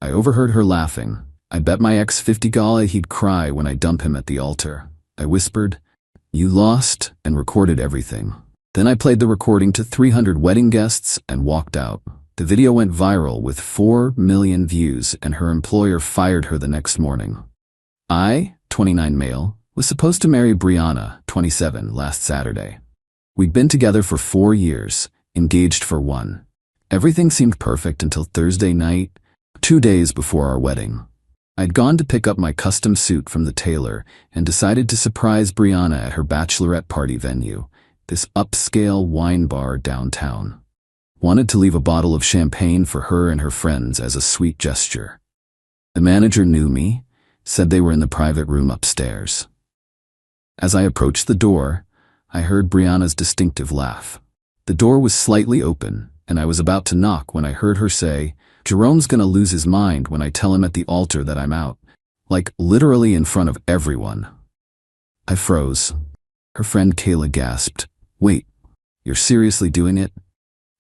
I overheard her laughing. I bet my ex $50 he'd cry when I dump him at the altar. I whispered, "You lost," and recorded everything. Then I played the recording to 300 wedding guests and walked out. The video went viral with 4 million views, and her employer fired her the next morning. I, 29 male, was supposed to marry Brianna, 27, last Saturday. We'd been together for 4 years, engaged for 1. Everything seemed perfect until Thursday night, 2 days before our wedding. I'd gone to pick up my custom suit from the tailor and decided to surprise Brianna at her bachelorette party venue, this upscale wine bar downtown. Wanted to leave a bottle of champagne for her and her friends as a sweet gesture. The manager knew me, said they were in the private room upstairs. As I approached the door, I heard Brianna's distinctive laugh. The door was slightly open, and I was about to knock when I heard her say, "Jerome's gonna lose his mind when I tell him at the altar that I'm out." Like, literally in front of everyone. I froze. Her friend Kayla gasped, "Wait, you're seriously doing it?"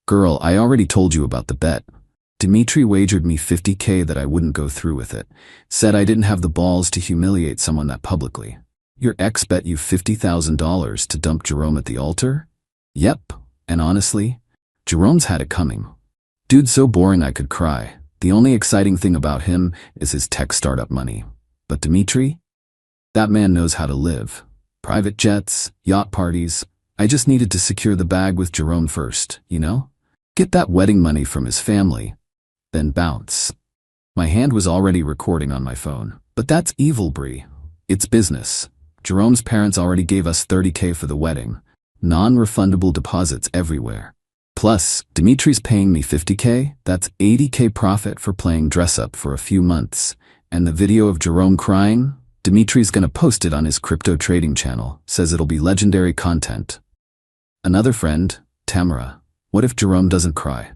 "Girl, I already told you about the bet. Dimitri wagered me $50K that I wouldn't go through with it. Said I didn't have the balls to humiliate someone that publicly." "Your ex bet you $50,000 to dump Jerome at the altar?" "Yep, and honestly, Jerome's had it coming. Dude's so boring I could cry. The only exciting thing about him is his tech startup money. But Dimitri? That man knows how to live. Private jets, yacht parties. I just needed to secure the bag with Jerome first, you know? Get that wedding money from his family. Then bounce." My hand was already recording on my phone. "But that's evil, Brie. It's business. Jerome's parents already gave us $30K for the wedding. Non-refundable deposits everywhere. Plus, Dimitri's paying me $50K. That's $80K profit for playing dress-up for a few months. And the video of Jerome crying? Dimitri's gonna post it on his crypto trading channel. Says it'll be legendary content." Another friend, Tamara, "What if Jerome doesn't cry?"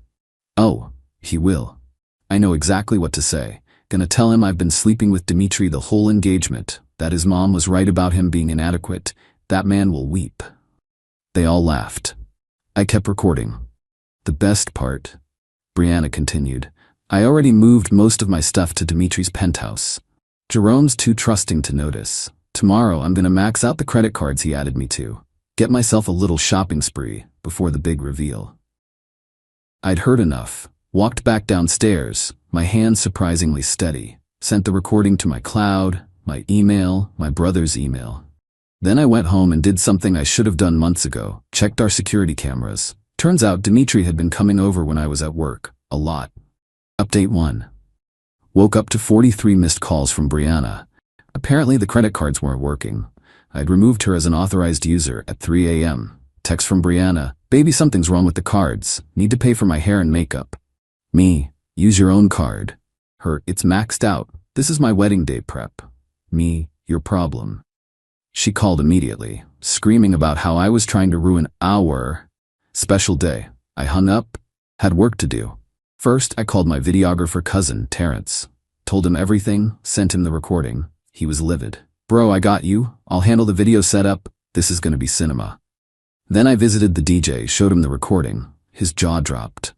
"Oh, he will. I know exactly what to say. Gonna tell him I've been sleeping with Dimitri the whole engagement, that his mom was right about him being inadequate. That man will weep." They all laughed. I kept recording. "The best part," Brianna continued, "I already moved most of my stuff to Dimitri's penthouse. Jerome's too trusting to notice. Tomorrow I'm gonna max out the credit cards he added me to. Get myself a little shopping spree before the big reveal." I'd heard enough. Walked back downstairs, my hands surprisingly steady. Sent the recording to my cloud, my email, my brother's email. Then I went home and did something I should have done months ago. Checked our security cameras. Turns out Dimitri had been coming over when I was at work. A lot. Update 1. Woke up to 43 missed calls from Brianna. Apparently the credit cards weren't working. I'd removed her as an authorized user at 3 a.m. Text from Brianna, "Baby, something's wrong with the cards. Need to pay for my hair and makeup." Me, "Use your own card." Her, "It's maxed out. This is my wedding day prep." Me, "Your problem." She called immediately, screaming about how I was trying to ruin our special day. I hung up, had work to do. First, I called my videographer cousin, Terrence. Told him everything, sent him the recording. He was livid. "Bro, I got you. I'll handle the video setup. This is gonna be cinema." Then I visited the DJ, showed him the recording. His jaw dropped.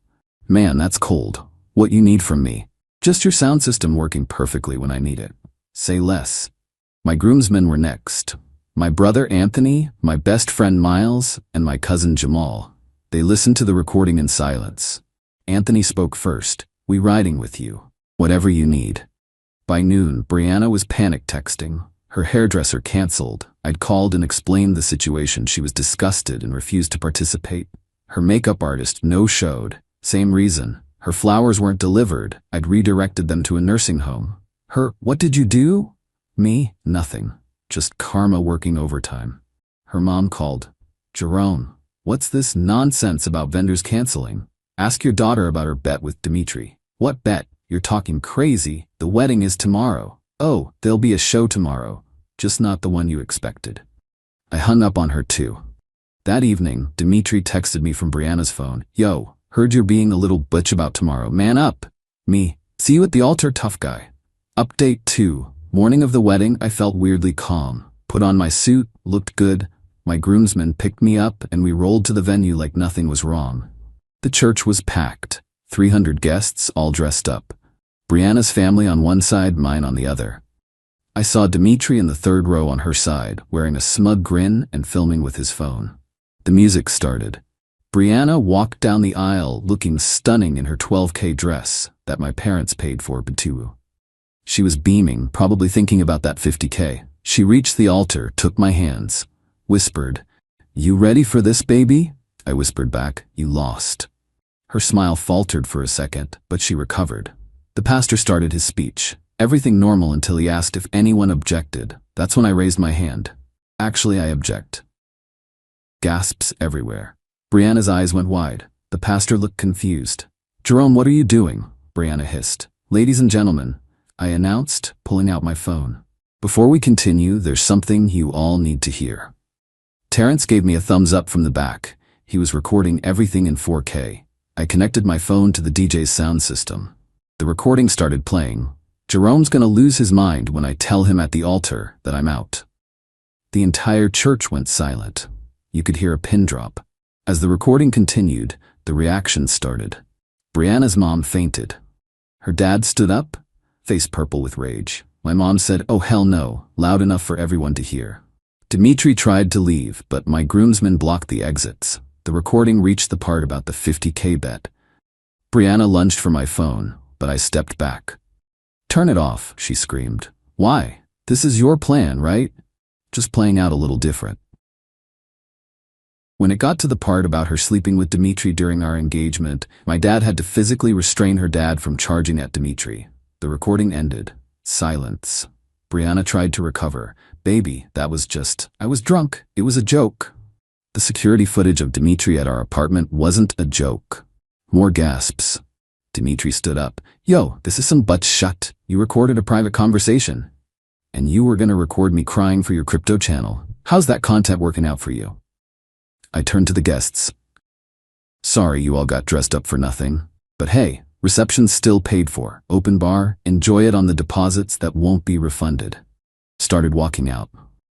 "Man, that's cold. What you need from me? Just your sound system working perfectly when I need it. Say less." My groomsmen were next. My brother Anthony, my best friend Miles, and my cousin Jamal. They listened to the recording in silence. Anthony spoke first. "We riding with you. Whatever you need." By noon, Brianna was panic texting. Her hairdresser canceled. I'd called and explained the situation. She was disgusted and refused to participate. Her makeup artist no-showed. Same reason. Her flowers weren't delivered. I'd redirected them to a nursing home. Her, "What did you do?" Me, "Nothing. Just karma working overtime." Her mom called. "Jerome, what's this nonsense about vendors canceling? Ask your daughter about her bet with Dimitri." "What bet? You're talking crazy. The wedding is tomorrow." "Oh, there'll be a show tomorrow. Just not the one you expected." I hung up on her too. That evening, Dimitri texted me from Brianna's phone. "Yo, heard you're being a little bitch about tomorrow. Man up." Me, "See you at the altar, tough guy." Update 2. Morning of the wedding, I felt weirdly calm. Put on my suit, looked good. My groomsmen picked me up and we rolled to the venue like nothing was wrong. The church was packed. 300 guests, all dressed up. Brianna's family on one side, mine on the other. I saw Dimitri in the third row on her side, wearing a smug grin and filming with his phone. The music started. Brianna walked down the aisle looking stunning in her $12K dress that my parents paid for too. She was beaming, probably thinking about that $50K. She reached the altar, took my hands, whispered, "You ready for this, baby?" I whispered back, "You lost." Her smile faltered for a second, but she recovered. The pastor started his speech. Everything normal until he asked if anyone objected. That's when I raised my hand. "Actually, I object." Gasps everywhere. Brianna's eyes went wide. The pastor looked confused. "Jerome, what are you doing?" Brianna hissed. "Ladies and gentlemen," I announced, pulling out my phone. "Before we continue, there's something you all need to hear." Terrence gave me a thumbs up from the back. He was recording everything in 4K. I connected my phone to the DJ's sound system. The recording started playing. Jerome's gonna lose his mind when I tell him at the altar that I'm out. The entire church went silent. You could hear a pin drop. As the recording continued, the reactions started. Brianna's mom fainted. Her dad stood up, face purple with rage. My mom said, "Oh hell no," loud enough for everyone to hear. Dimitri tried to leave, but my groomsmen blocked the exits. The recording reached the part about the $50K bet. Brianna lunged for my phone, but I stepped back. "Turn it off," she screamed. "Why? This is your plan, right? Just playing out a little different." When it got to the part about her sleeping with Dimitri during our engagement, my dad had to physically restrain her dad from charging at Dimitri. The recording ended. Silence. Brianna tried to recover. "Baby, that was just, I was drunk. It was a joke." The security footage of Dimitri at our apartment wasn't a joke. More gasps. Dimitri stood up. "Yo, this is some butt shut. You recorded a private conversation. And you were gonna record me crying for your crypto channel. How's that content working out for you?" I turned to the guests. "Sorry you all got dressed up for nothing. But hey, reception's still paid for. Open bar, enjoy it on the deposits that won't be refunded." Started walking out.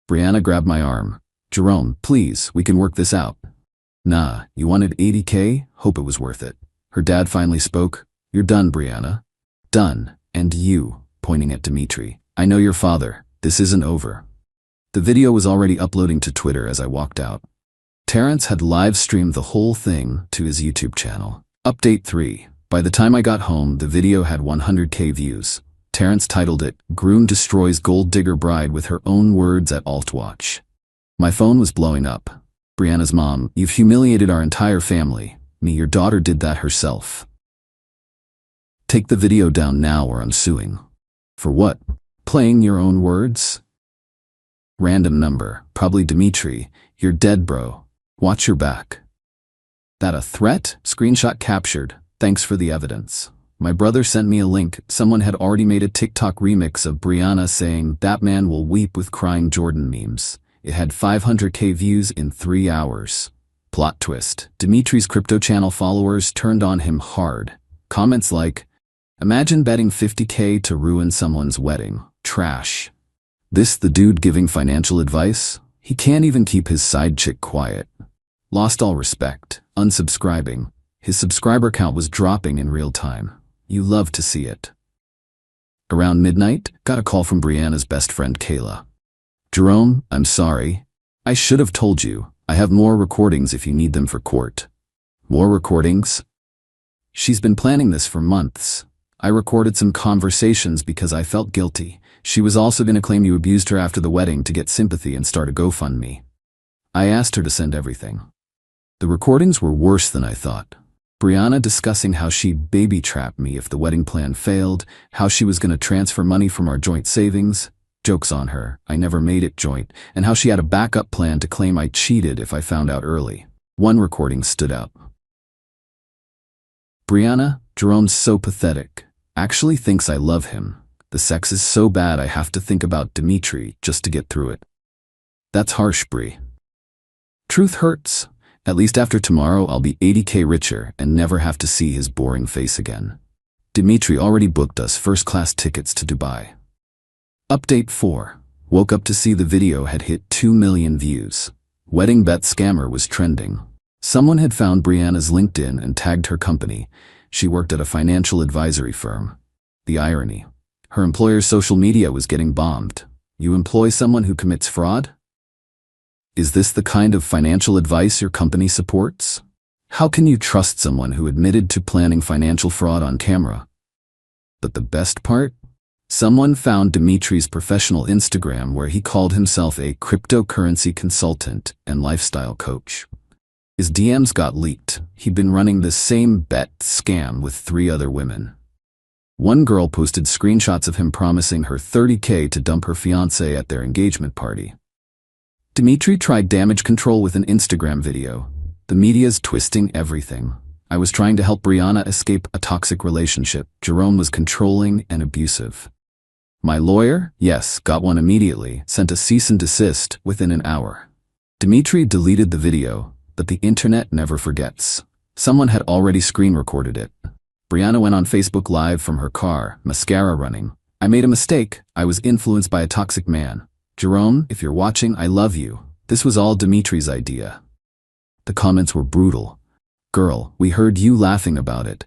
Brianna grabbed my arm. "Jerome, please, we can work this out." "Nah, you wanted 80K? Hope it was worth it." Her dad finally spoke. "You're done, Brianna. Done. And you," pointing at Dimitri. "I know your father. This isn't over." The video was already uploading to Twitter as I walked out. Terrence had live-streamed the whole thing to his YouTube channel. Update 3. By the time I got home, the video had 100K views. Terrence titled it, "Groom Destroys Gold Digger Bride with Her Own Words at Altwatch." My phone was blowing up. "Brianna's mom, you've humiliated our entire family. Your daughter did that herself. Take the video down now or I'm suing." "For what? Playing your own words?" Random number, probably Dimitri. "You're dead, bro. Watch your back." That a threat? Screenshot captured. Thanks for the evidence. My brother sent me a link. Someone had already made a TikTok remix of Brianna saying, "That man will weep" with crying Jordan memes. It had 500K views in 3 hours. Plot twist. Dimitri's crypto channel followers turned on him hard. Comments like, "Imagine betting 50K to ruin someone's wedding. Trash. This the dude giving financial advice? He can't even keep his side chick quiet." Lost all respect. Unsubscribing. His subscriber count was dropping in real time. You love to see it. Around midnight, got a call from Brianna's best friend Kayla. "Jerome, I'm sorry. I should have told you. I have more recordings if you need them for court." "More recordings?" "She's been planning this for months. I recorded some conversations because I felt guilty. She was also going to claim you abused her after the wedding to get sympathy and start a GoFundMe. I asked her to send everything." The recordings were worse than I thought. Brianna discussing how she'd baby-trap me if the wedding plan failed, how she was going to transfer money from our joint savings. Joke's on her, I never made it joint, and how she had a backup plan to claim I cheated if I found out early. One recording stood out. "Brianna, Jerome's so pathetic. Actually thinks I love him. The sex is so bad I have to think about Dimitri just to get through it." That's harsh, Bri. "Truth hurts. At least after tomorrow I'll be 80K richer and never have to see his boring face again. Dimitri already booked us first-class tickets to Dubai." Update 4. Woke up to see the video had hit 2 million views. Wedding bet scammer was trending. Someone had found Brianna's LinkedIn and tagged her company. She worked at a financial advisory firm. The irony. Her employer's social media was getting bombed. You employ someone who commits fraud? Is this the kind of financial advice your company supports? How can you trust someone who admitted to planning financial fraud on camera? But the best part? Someone found Dimitri's professional Instagram where he called himself a cryptocurrency consultant and lifestyle coach. His DMs got leaked. He'd been running the same bet scam with 3 other women. One girl posted screenshots of him promising her $30K to dump her fiancé at their engagement party. Dimitri tried damage control with an Instagram video. The media's twisting everything. I was trying to help Brianna escape a toxic relationship. Jerome was controlling and abusive. My lawyer, yes, got one immediately, sent a cease and desist within an hour. Dimitri deleted the video, but the internet never forgets. Someone had already screen recorded it. Brianna went on Facebook Live from her car, mascara running. I made a mistake. I was influenced by a toxic man. Jerome, if you're watching, I love you. This was all Dimitri's idea. The comments were brutal. Girl, we heard you laughing about it.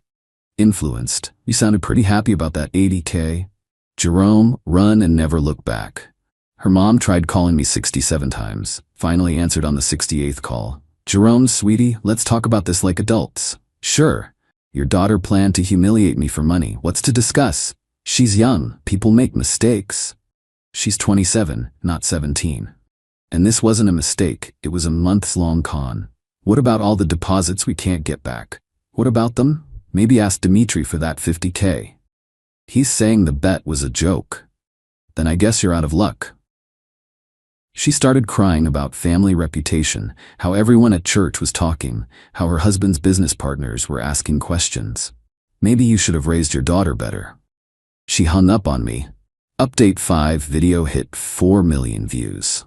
Influenced. You sounded pretty happy about that $80K. Jerome, run and never look back. Her mom tried calling me 67 times, finally answered on the 68th call. Jerome, sweetie, let's talk about this like adults. Sure. Your daughter planned to humiliate me for money. What's to discuss? She's young. People make mistakes. She's 27, not 17. And this wasn't a mistake. It was a months-long con. What about all the deposits we can't get back? What about them? Maybe ask Dimitri for that $50K. He's saying the bet was a joke. Then I guess you're out of luck. She started crying about family reputation, how everyone at church was talking, how her husband's business partners were asking questions. Maybe you should have raised your daughter better. She hung up on me. Update 5 video hit 4 million views.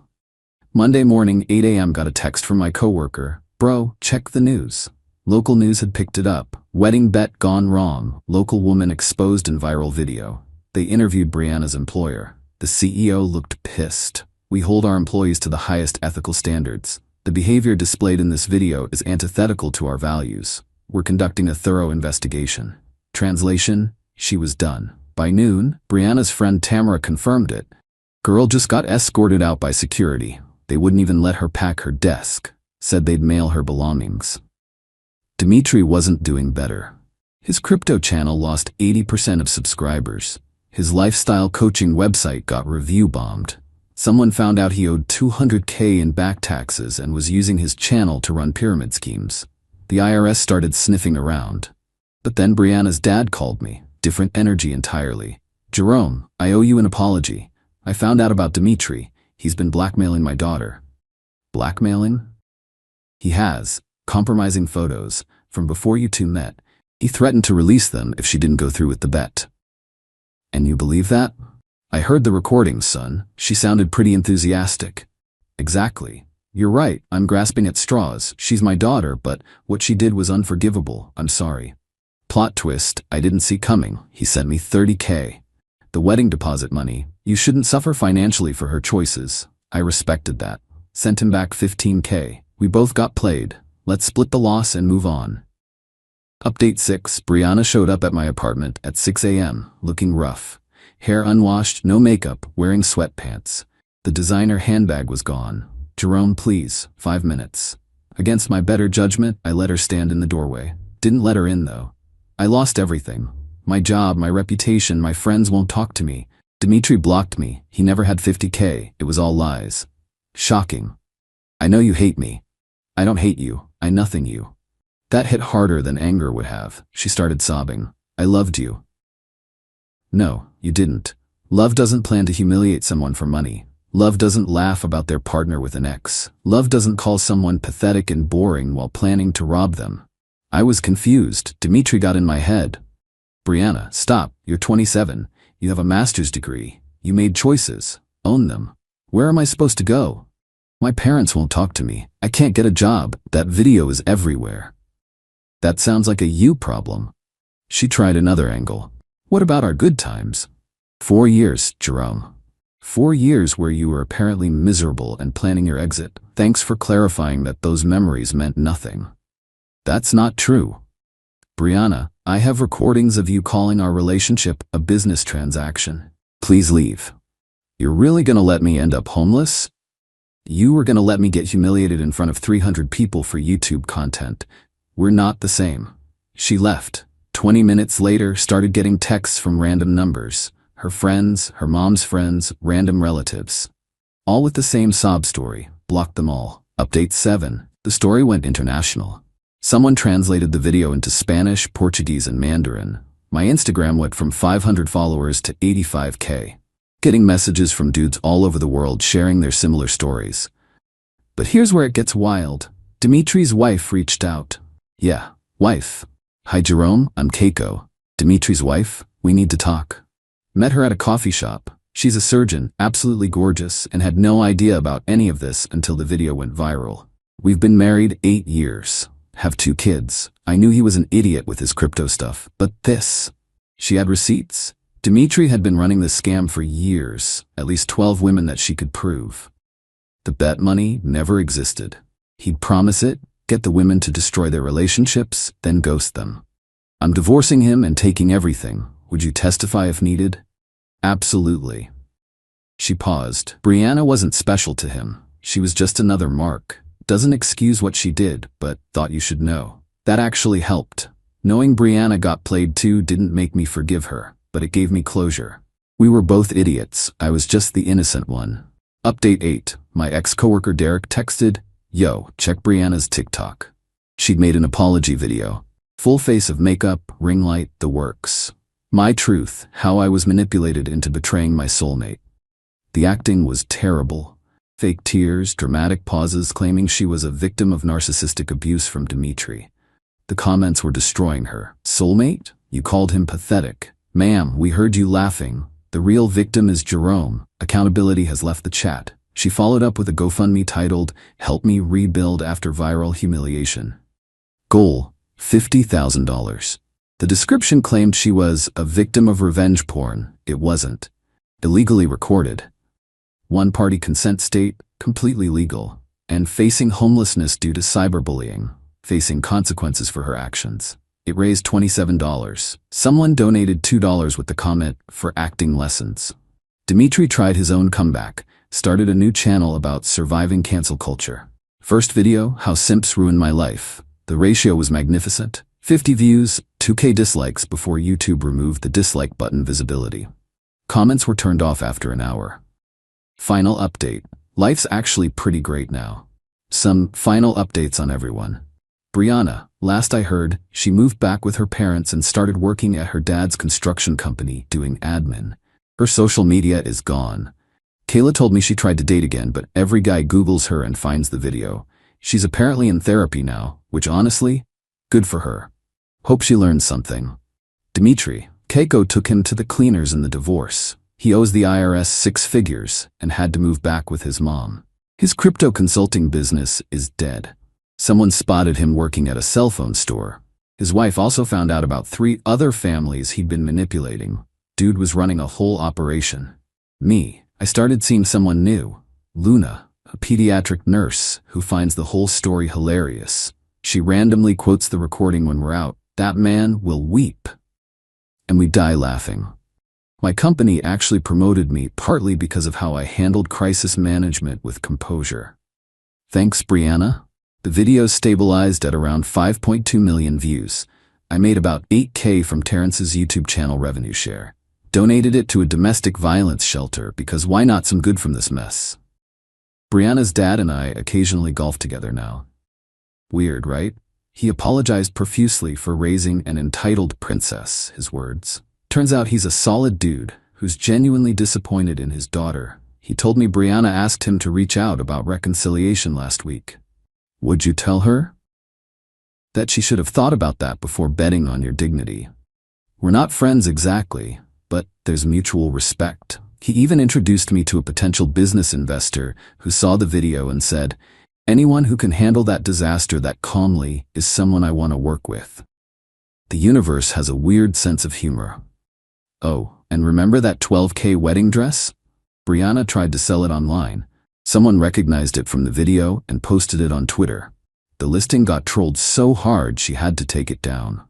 Monday morning, 8 a.m. got a text from my coworker. Bro, check the news. Local news had picked it up. Wedding bet gone wrong. Local woman exposed in viral video. They interviewed Brianna's employer. The CEO looked pissed. We hold our employees to the highest ethical standards. The behavior displayed in this video is antithetical to our values. We're conducting a thorough investigation. Translation, she was done. By noon, Brianna's friend Tamara confirmed it. Girl just got escorted out by security. They wouldn't even let her pack her desk. Said they'd mail her belongings. Dimitri wasn't doing better. His crypto channel lost 80% of subscribers. His lifestyle coaching website got review bombed. Someone found out he owed $200K in back taxes and was using his channel to run pyramid schemes. The IRS started sniffing around. But then Brianna's dad called me. Different energy entirely. Jerome, I owe you an apology. I found out about Dimitri. He's been blackmailing my daughter. Blackmailing? He has. Compromising photos. From before you two met. He threatened to release them if she didn't go through with the bet. And you believe that? I heard the recordings, son. She sounded pretty enthusiastic. Exactly. You're right. I'm grasping at straws. She's my daughter, but what she did was unforgivable. I'm sorry. Plot twist, I didn't see coming. He sent me $30K. The wedding deposit money. You shouldn't suffer financially for her choices. I respected that. Sent him back $15K. We both got played. Let's split the loss and move on. Update 6. Brianna showed up at my apartment at 6 a.m., looking rough. Hair unwashed, no makeup, wearing sweatpants. The designer handbag was gone. Jerome, please, 5 minutes. Against my better judgment, I let her stand in the doorway. Didn't let her in, though. I lost everything. My job, my reputation, my friends won't talk to me. Dimitri blocked me. He never had $50K. It was all lies. Shocking. I know you hate me. I don't hate you. I nothing you. That hit harder than anger would have. She started sobbing. I loved you. No, you didn't. Love doesn't plan to humiliate someone for money. Love doesn't laugh about their partner with an ex. Love doesn't call someone pathetic and boring while planning to rob them. I was confused. Dimitri got in my head. Brianna, stop. You're 27. You have a master's degree. You made choices. Own them. Where am I supposed to go? My parents won't talk to me. I can't get a job. That video is everywhere. That sounds like a you problem. She tried another angle. What about our good times? 4 years, Jerome. 4 years where you were apparently miserable and planning your exit. Thanks for clarifying that those memories meant nothing. That's not true. Brianna, I have recordings of you calling our relationship a business transaction. Please leave. You're really gonna let me end up homeless? You were gonna let me get humiliated in front of 300 people for YouTube content. We're not the same. She left. 20 minutes later, started getting texts from random numbers. Her friends, her mom's friends, random relatives. All with the same sob story. Blocked them all. Update 7. The story went international. Someone translated the video into Spanish, Portuguese, and Mandarin. My Instagram went from 500 followers to 85K. Getting messages from dudes all over the world sharing their similar stories. But here's where it gets wild. Dimitri's wife reached out. Yeah, wife. Hi Jerome, I'm Keiko. Dimitri's wife, we need to talk. Met her at a coffee shop. She's a surgeon, absolutely gorgeous, and had no idea about any of this until the video went viral. We've been married 8 years. Have 2 kids. I knew he was an idiot with his crypto stuff, but this. She had receipts. Dimitri had been running this scam for years, at least 12 women that she could prove. The bet money never existed. He'd promise it, get the women to destroy their relationships, then ghost them. I'm divorcing him and taking everything. Would you testify if needed? Absolutely. She paused. Brianna wasn't special to him. She was just another mark. Doesn't excuse what she did, but thought you should know. That actually helped. Knowing Brianna got played too didn't make me forgive her, but it gave me closure. We were both idiots. I was just the innocent one. Update 8. My ex-coworker Derek texted, "Yo, check Brianna's TikTok." She'd made an apology video. Full face of makeup, ring light, the works. My truth, how I was manipulated into betraying my soulmate. The acting was terrible. Fake tears, dramatic pauses claiming she was a victim of narcissistic abuse from Dimitri. The comments were destroying her. Soulmate? You called him pathetic. Ma'am, we heard you laughing. The real victim is Jerome. Accountability has left the chat. She followed up with a GoFundMe titled, "Help Me Rebuild After Viral Humiliation." Goal, $50,000. The description claimed she was a victim of revenge porn. It wasn't. Illegally recorded. One-party consent state, completely legal. And facing homelessness due to cyberbullying. Facing consequences for her actions. It raised $27. Someone donated $2 with the comment, "For acting lessons." Dimitri tried his own comeback. Started a new channel about surviving cancel culture. First video, How Simps Ruined My Life. The ratio was magnificent. 50 views, 2K dislikes before YouTube removed the dislike button visibility. Comments were turned off after an hour. Final update. Life's actually pretty great now. Some final updates on everyone. Brianna, last I heard, she moved back with her parents and started working at her dad's construction company doing admin. Her social media is gone. Kayla told me she tried to date again, but every guy Googles her and finds the video. She's apparently in therapy now, which honestly, good for her. Hope she learns something. Dimitri, Keiko took him to the cleaners in the divorce. He owes the IRS 6 figures and had to move back with his mom. His crypto consulting business is dead. Someone spotted him working at a cell phone store. His wife also found out about 3 other families he'd been manipulating. Dude was running a whole operation. Me, I started seeing someone new. Luna, a pediatric nurse who finds the whole story hilarious. She randomly quotes the recording when we're out. That man will weep. And we die laughing. My company actually promoted me partly because of how I handled crisis management with composure. Thanks, Brianna. The video stabilized at around 5.2 million views. I made about 8K from Terrence's YouTube channel revenue share. Donated it to a domestic violence shelter because why not some good from this mess? Brianna's dad and I occasionally golf together now. Weird, right? He apologized profusely for raising an entitled princess, his words. Turns out he's a solid dude who's genuinely disappointed in his daughter. He told me Brianna asked him to reach out about reconciliation last week. Would you tell her? That she should have thought about that before betting on your dignity. We're not friends exactly, but there's mutual respect. He even introduced me to a potential business investor who saw the video and said, "Anyone who can handle that disaster that calmly is someone I want to work with." The universe has a weird sense of humor. Oh, and remember that 12K wedding dress? Brianna tried to sell it online. Someone recognized it from the video and posted it on Twitter. The listing got trolled so hard she had to take it down.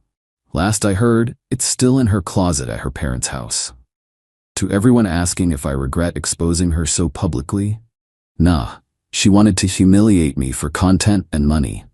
Last I heard, it's still in her closet at her parents' house. To everyone asking if I regret exposing her so publicly, nah, she wanted to humiliate me for content and money.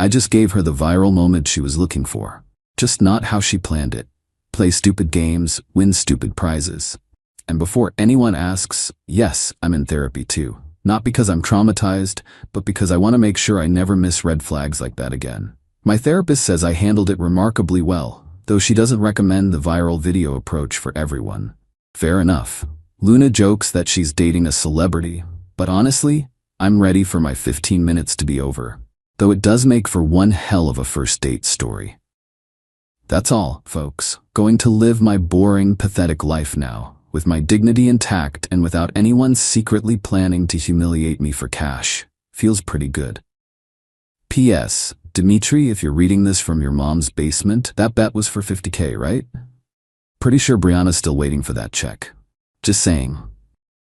I just gave her the viral moment she was looking for, just not how she planned it. Play stupid games, win stupid prizes. And before anyone asks, yes, I'm in therapy too. Not because I'm traumatized, but because I want to make sure I never miss red flags like that again. My therapist says I handled it remarkably well, though she doesn't recommend the viral video approach for everyone. Fair enough. Luna jokes that she's dating a celebrity, but honestly, I'm ready for my 15 minutes to be over. Though it does make for one hell of a first date story. That's all, folks. Going to live my boring, pathetic life now, with my dignity intact and without anyone secretly planning to humiliate me for cash. Feels pretty good. P.S. Dimitri, if you're reading this from your mom's basement, that bet was for $50K, right? Pretty sure Brianna's still waiting for that check. Just saying.